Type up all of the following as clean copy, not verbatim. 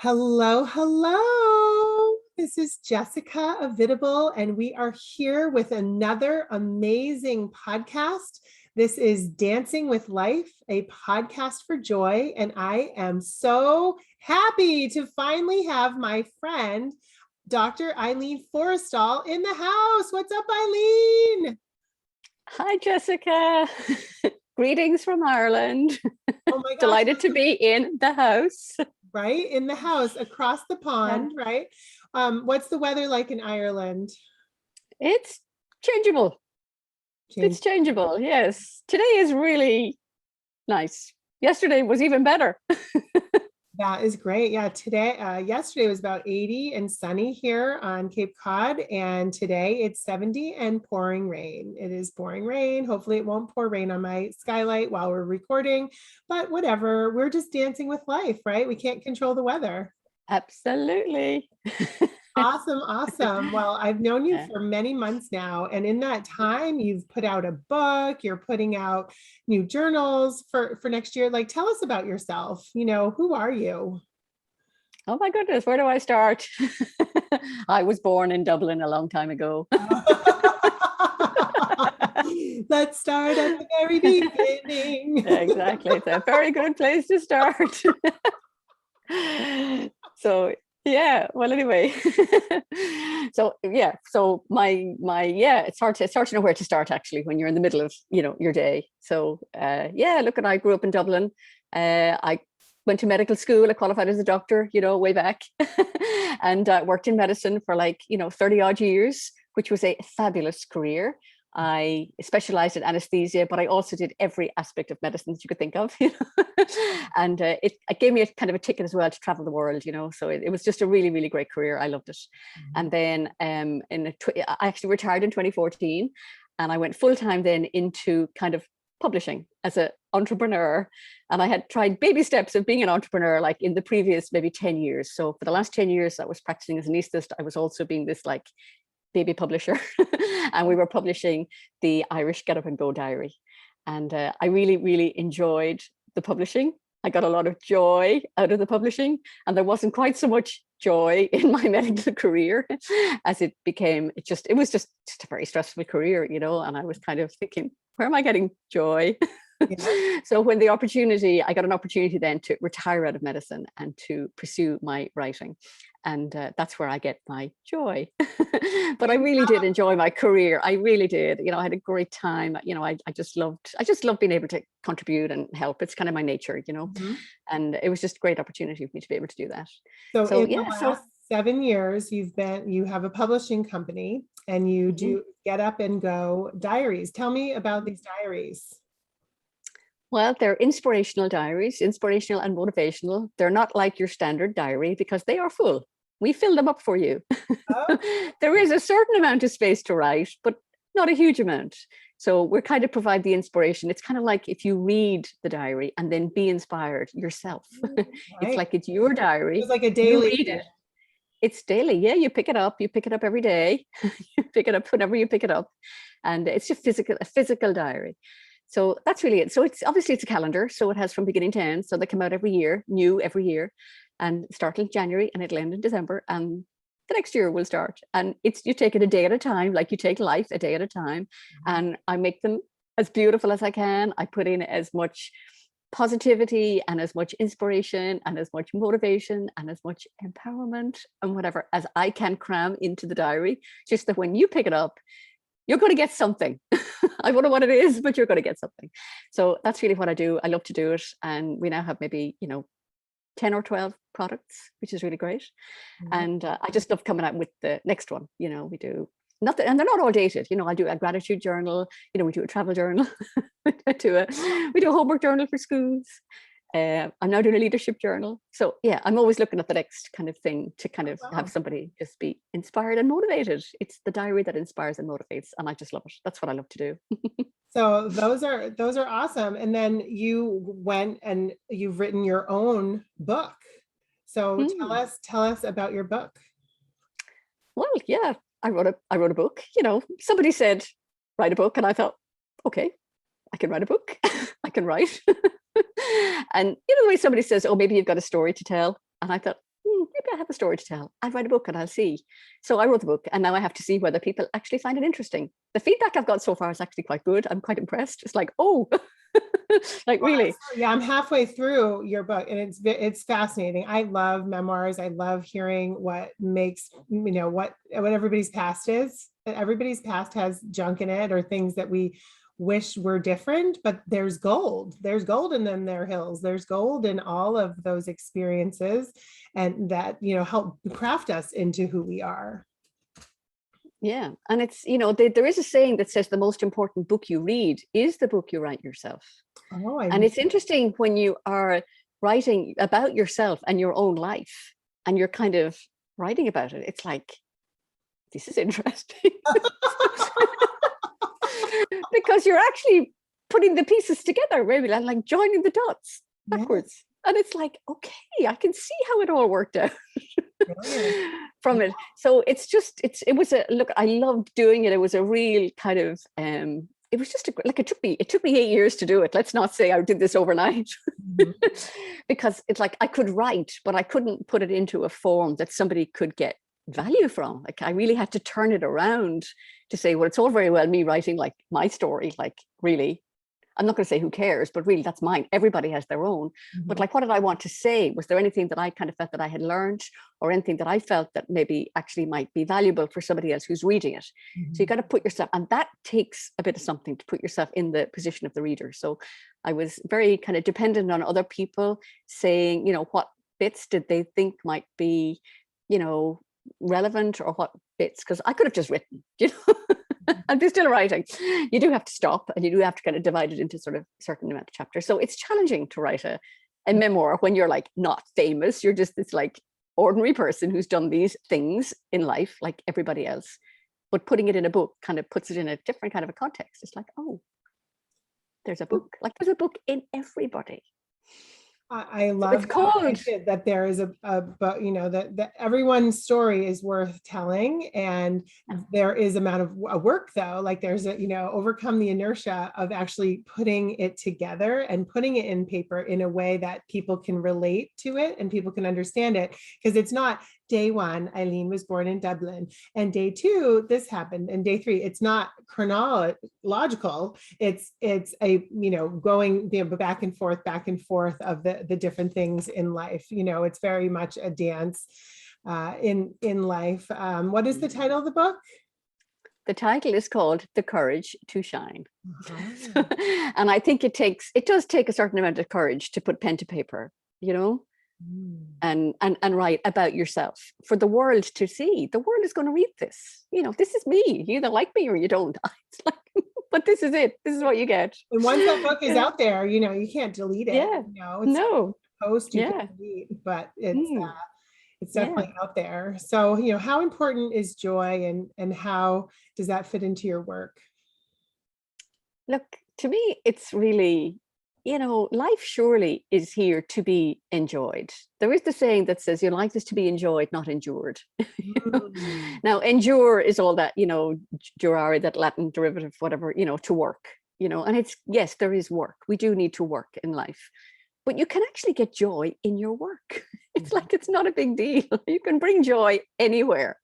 Hello, hello. This is Jessica Avidable, and we are here with another amazing podcast. This is Dancing with Life, a podcast for joy, and I am so happy to finally have my friend, Dr. Eileen Forrestal, in the house. What's up, Eileen? Hi, Jessica. Greetings from Ireland. Oh my gosh. Delighted to be in the house. Right, in the house across the pond, Yeah. right? What's the weather like in Ireland? It's changeable. It's changeable, yes. Today is really nice. Yesterday was even better. That is great. Yeah, yesterday was about 80 and sunny here on Cape Cod, and today it's 70 and pouring rain. It is pouring rain. Hopefully it won't pour rain on my skylight while we're recording, but whatever. We're just dancing with life, right? We can't control the weather. Absolutely. Awesome, awesome. Well, I've known you for many months now, and in that time, you've put out a book, you're putting out new journals for next year. Like, tell us about yourself. Who are you? Oh my goodness, where do I start? I was born in Dublin a long time ago. Let's start at the very beginning. Exactly. It's a very good place to start. So yeah, well, anyway. So it's hard to know where to start actually when you're in the middle of your day. So look, I grew up in Dublin. I went to medical school. I qualified as a doctor, way back, and worked in medicine for 30 odd years, which was a fabulous career. I specialized in anesthesia, but I also did every aspect of medicine that you could think of, and it gave me a kind of a ticket as well to travel the world, so it was just a really, really great career. I loved it. And then I actually retired in 2014, and I went full-time then into kind of publishing as an entrepreneur. And I had tried baby steps of being an entrepreneur like in the previous maybe 10 years. So for the last 10 years I was practicing as an anesthetist. I was also being this baby publisher, and we were publishing the Irish Get Up and Go Diary, and I really, really enjoyed the publishing. I got a lot of joy out of the publishing, and there wasn't quite so much joy in my medical career as it became. It was just a very stressful career, and I was kind of thinking, where am I getting joy? Yeah. So when I got an opportunity then to retire out of medicine and to pursue my writing. And that's where I get my joy. But I really did enjoy my career. I really did. I had a great time. I just loved being able to contribute and help. It's kind of my nature, Mm-hmm. And it was just a great opportunity for me to be able to do that. So in the last 7 years, you have a publishing company, and you do Get Up and Go Diaries. Tell me about these diaries. Well, they're inspirational diaries, inspirational and motivational. They're not like your standard diary because they are full. We fill them up for you. Oh. There is a certain amount of space to write, but not a huge amount. So we kind of provide the inspiration. It's kind of like if you read the diary and then be inspired yourself. Right. It's like it's your diary. It's like a daily. You read it. It's daily. Yeah, you pick it up. You pick it up every day. You pick it up whenever you pick it up. And it's just a physical diary. So that's really it. So it's obviously it's a calendar. So it has from beginning to end. So they come out every year, new every year, and start in January and it'll end in December. And the next year will start. And you take it a day at a time, like you take life a day at a time. And I make them as beautiful as I can. I put in as much positivity and as much inspiration and as much motivation and as much empowerment and whatever as I can cram into the diary, just that when you pick it up, you're going to get something. I don't know what it is, but you're going to get something. So that's really what I do. I love to do it. And we now have maybe, 10 or 12 products, which is really great. And I just love coming out with the next one. We do nothing, and they're not all dated. I do a gratitude journal, we do a travel journal, we do a homework journal for schools. I'm now doing a leadership journal. So yeah, I'm always looking at the next kind of thing to kind of have somebody just be inspired and motivated. It's the diary that inspires and motivates, and I just love it. That's what I love to do. So those are awesome. And then you went and you've written your own book. So tell us about your book. Well, yeah, I wrote a book. Somebody said write a book, and I thought, okay, I can write a book. I can write. And the way somebody says, oh, maybe you've got a story to tell. And I thought, maybe I have a story to tell. I'll write a book and I'll see. So I wrote the book, and now I have to see whether people actually find it interesting. The feedback I've got so far is actually quite good. I'm quite impressed. It's like, oh, like really. Yeah, I'm halfway through your book, and it's fascinating. I love memoirs. I love hearing what makes, what everybody's past is. Everybody's past has junk in it, or things that we wish were different, but there's gold. There's gold in them, their hills. There's gold in all of those experiences, and that, help craft us into who we are. Yeah. And it's, there is a saying that says the most important book you read is the book you write yourself. Oh, and it's interesting when you are writing about yourself and your own life, and you're kind of writing about it. It's like, this is interesting. Because you're actually putting the pieces together, maybe like joining the dots backwards. Yes. And it's like, okay, I can see how it all worked out from it. So it was look, I loved doing it. It was a real kind of, it was just it took me 8 years to do it. Let's not say I did this overnight. Mm-hmm. Because it's like, I could write, but I couldn't put it into a form that somebody could get value from. Like, I really had to turn it around to say, well, it's all very well me writing like my story, like really, I'm not going to say who cares, but really that's mine. Everybody has their own. Mm-hmm. But like, what did I want to say? Was there anything that I kind of felt that I had learned, or anything that I felt that maybe actually might be valuable for somebody else who's reading it? Mm-hmm. So you got to put yourself, and that takes a bit of something to put yourself in the position of the reader. So I was very kind of dependent on other people saying, what bits did they think might be, relevant, or what bits, because I could have just written, I'd be still writing. You do have to stop, and you do have to kind of divide it into sort of a certain amount of chapters. So it's challenging to write a memoir when you're like not famous. You're just this like ordinary person who's done these things in life like everybody else. But putting it in a book kind of puts it in a different kind of a context. It's like, oh, there's a book. Like, there's a book in everybody. I love that there is that everyone's story is worth telling, and there is amount of work, though. Like, there's overcome the inertia of actually putting it together and putting it in paper in a way that people can relate to it and people can understand it, because it's not day one, Eileen was born in Dublin, and day two, this happened, and day three, it's not chronological. It's a, going back and forth of the different things in life. It's very much a dance in life. What is the title of the book? The title is called The Courage to Shine. Uh-huh. And I think it does take a certain amount of courage to put pen to paper, and write about yourself for the world to see. The world is going to read this. This is me. You either like me or you don't. It's like, but this is it. This is what you get. And once that book is out there, you can't delete it. Yeah. It's no a post you can delete, but it's definitely out there. So, how important is joy, and how does that fit into your work? Look, to me, it's really, life surely is here to be enjoyed. There is the saying that says, life is to be enjoyed, not endured. Now, endure is all that, durare, that Latin derivative, whatever, to work, and it's, yes, there is work. We do need to work in life, but you can actually get joy in your work. It's like, it's not a big deal. You can bring joy anywhere.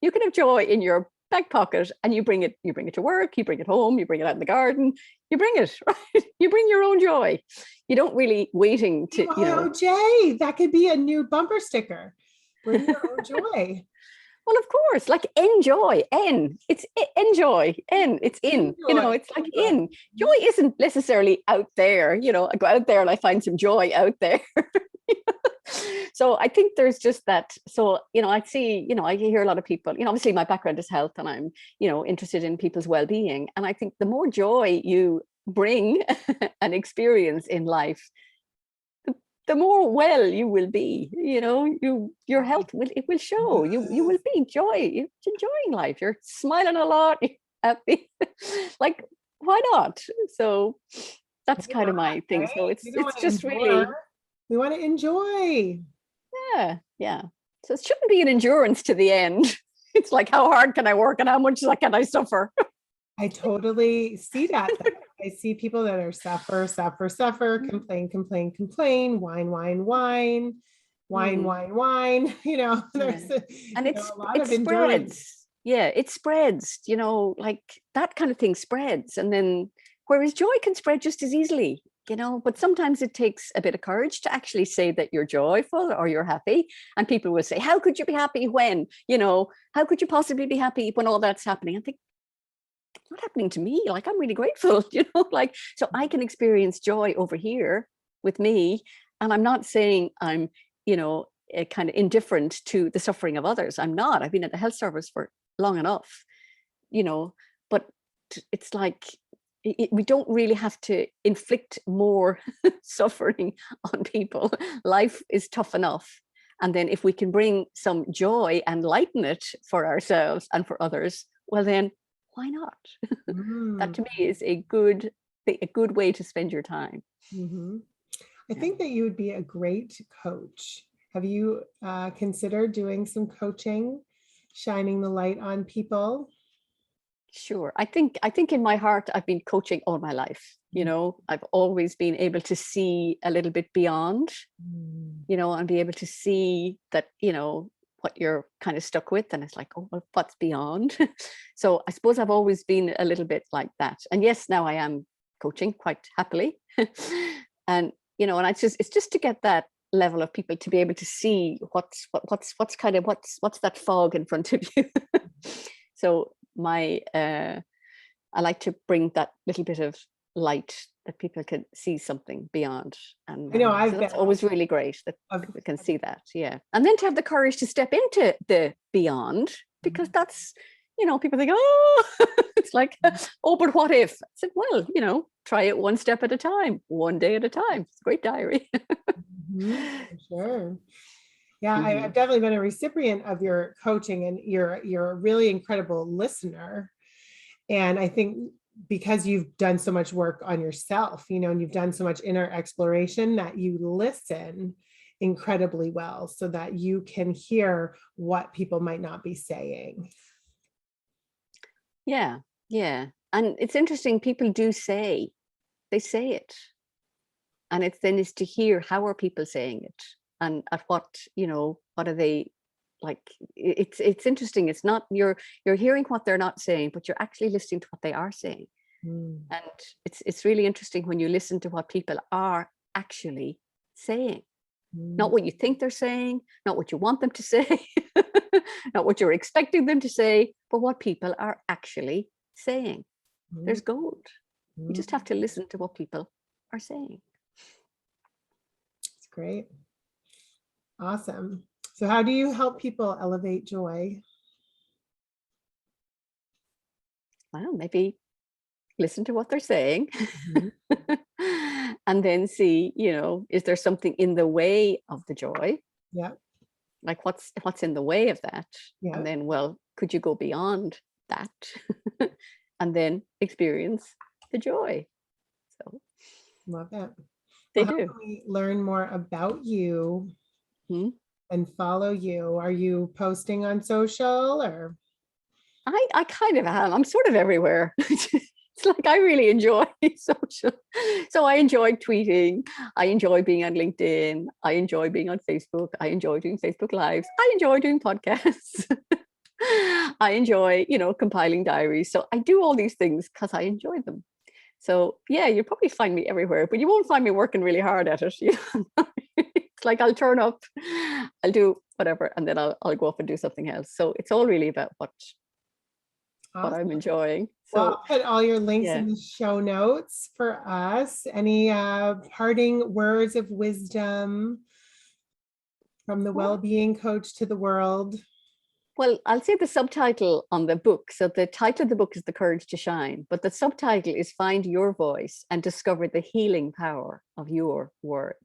You can have joy in your back pocket, and you bring it to work, you bring it home, you bring it out in the garden, you bring it, right? You bring your own joy. You don't really waiting to, Jay, that could be a new bumper sticker. Bring your own joy. Well, of course, like enjoy, it's enjoy, it's in, enjoy. It's like in. Joy isn't necessarily out there, I go out there and I find some joy out there. So I think there's just that. So, I see, I hear a lot of people, obviously my background is health, and I'm, interested in people's well-being. And I think the more joy you bring and experience in life, the more well you will be, your health will show. You will be enjoying life. You're smiling a lot, you're happy. Like, why not? So that's kind of my thing. So it's just really, we want to enjoy. Yeah. So it shouldn't be an endurance to the end. It's like, how hard can I work, and how much can I suffer? I totally see that. I see people that are suffer, complain, whine. wine, Mm. wine, wine, Yeah. there's And a lot it of endurance. spreads. Yeah, it spreads, like that kind of thing spreads. And then whereas joy can spread just as easily, but sometimes it takes a bit of courage to actually say that you're joyful or you're happy. And people will say, how could you be happy when, how could you possibly be happy when all that's happening? I think it's not happening to me. Like, I'm really grateful, like, so I can experience joy over here with me. And I'm not saying I'm, kind of indifferent to the suffering of others. I'm not. I've been at the health service for long enough, but it's like we don't really have to inflict more suffering on people. Life is tough enough. And then if we can bring some joy and lighten it for ourselves and for others, well, then why not? That to me is a good way to spend your time. Mm-hmm. I think that you would be a great coach. Have you considered doing some coaching, shining the light on people? Sure. I think in my heart, I've been coaching all my life. I've always been able to see a little bit beyond, and be able to see that, what you're kind of stuck with. And it's like, oh, well, what's beyond? So I suppose I've always been a little bit like that. And yes, now I am coaching quite happily. And, and it's just to get that level of people to be able to see what's that fog in front of you. So I like to bring that little bit of light that people can see something beyond. And I know so that's always really great that people can see that. Yeah. And then to have the courage to step into the beyond, because that's, people think, oh, it's like, oh, but what if? I said, well, try it one step at a time, one day at a time. It's a great diary. For sure. Yeah, I've definitely been a recipient of your coaching, and you're a really incredible listener. And I think because you've done so much work on yourself, and you've done so much inner exploration, that you listen incredibly well so that you can hear what people might not be saying. Yeah. Yeah. And it's interesting. People they say it. And it's to hear, how are people saying it? And at what are they like? It's interesting. It's not you're hearing what they're not saying, but you're actually listening to what they are saying. And it's really interesting when you listen to what people are actually saying, not what you think they're saying, not what you want them to say, not what you're expecting them to say, but what people are actually saying. There's gold. You just have to listen to what people are saying. It's great. Awesome. So how do you help people elevate joy? Well, maybe listen to what they're saying. And then see, is there something in the way of the joy? Yeah. Like what's in the way of that? Yeah. And then, well, could you go beyond that and then experience the joy? So Love that. they How do. can we learn more about you and follow you? Are you posting on social, or? I kind of am. I'm sort of everywhere. It's like I really enjoy social. So I enjoy tweeting. I enjoy being on LinkedIn. I enjoy being on Facebook. I enjoy doing Facebook Lives. I enjoy doing podcasts. I enjoy, compiling diaries. So I do all these things because I enjoy them. So yeah, you'll probably find me everywhere, but you won't find me working really hard at it. It's like I'll turn up, I'll do whatever, and then I'll go off and do something else. So it's all really about what I'm enjoying. So well, I'll put all your links in the show notes for us. Any parting words of wisdom from the well-being coach to the world? Well, I'll say the subtitle on the book. So the title of the book is The Courage to Shine, but the subtitle is Find Your Voice and Discover the Healing Power of Your Words.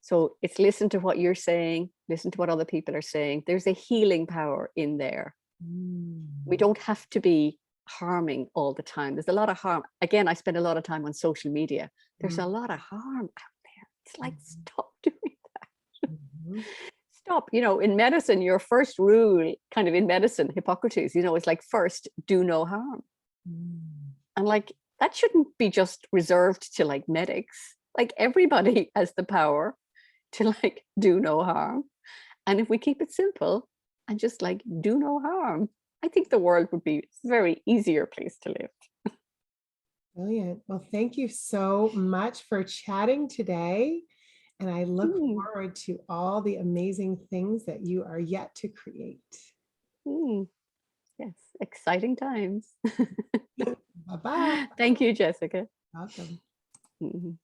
So it's listen to what you're saying, listen to what other people are saying. There's a healing power in there. We don't have to be harming all the time. There's a lot of harm. Again, I spend a lot of time on social media. There's a lot of harm out there. It's like, stop doing that. Stop. In medicine, your first rule, kind of in medicine, Hippocrates, it's like, first, do no harm. And like, that shouldn't be just reserved to like medics. Like, everybody has the power to like do no harm. And if we keep it simple and just like do no harm, I think the world would be a very easier place to live. Brilliant. Well, thank you so much for chatting today. And I look Mm, forward to all the amazing things that you are yet to create. mm, yes, exciting times. Bye-bye. Thank you, Jessica. Welcome. Mhm.